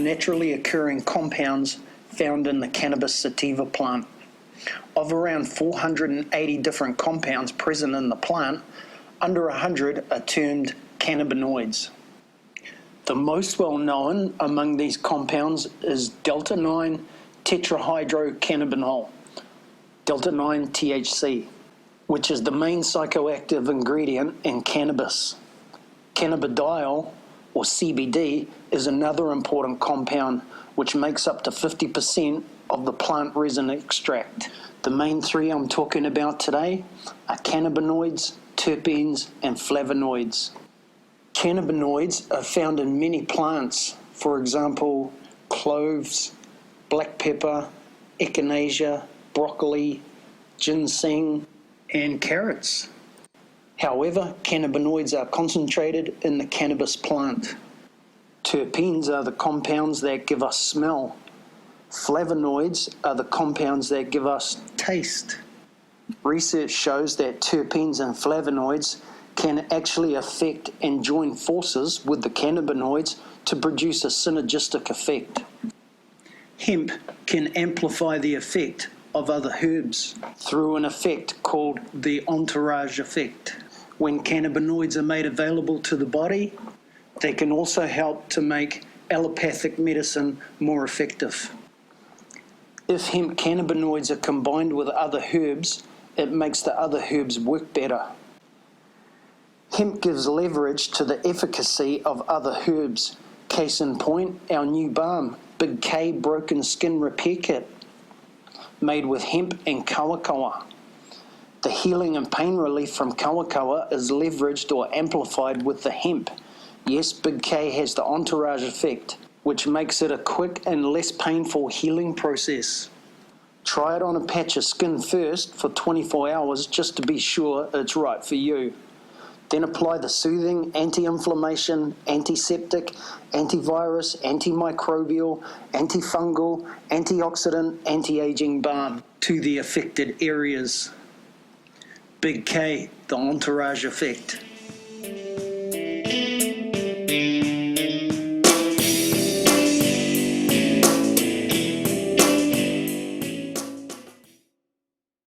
naturally occurring compounds found in the cannabis sativa plant. Of around 480 different compounds present in the plant, under 100 are termed cannabinoids. The most well known among these compounds is delta-9 tetrahydrocannabinol, delta-9 THC, which is the main psychoactive ingredient in cannabis. Cannabidiol, or CBD, is another important compound which makes up to 50% of the plant resin extract. The main three I'm talking about today are cannabinoids, terpenes, and flavonoids. Cannabinoids are found in many plants, for example, cloves, black pepper, echinacea, broccoli, ginseng, and carrots. However, cannabinoids are concentrated in the cannabis plant. Terpenes are the compounds that give us smell. Flavonoids are the compounds that give us taste. Research shows that terpenes and flavonoids can actually affect and join forces with the cannabinoids to produce a synergistic effect. Hemp can amplify the effect of other herbs through an effect called the entourage effect. When cannabinoids are made available to the body, they can also help to make allopathic medicine more effective. If hemp cannabinoids are combined with other herbs, it makes the other herbs work better. Hemp gives leverage to the efficacy of other herbs. Case in point, our new balm, Big K Broken Skin Repair Kit, made with hemp and kawakawa. The healing and pain relief from kawakawa is leveraged or amplified with the hemp. Yes, Big K has the entourage effect, which makes it a quick and less painful healing process. Try it on a patch of skin first for 24 hours just to be sure it's right for you. Then apply the soothing, anti-inflammation, antiseptic, antivirus, antimicrobial, antifungal, antioxidant, anti-aging balm to the affected areas. Big K, the entourage effect.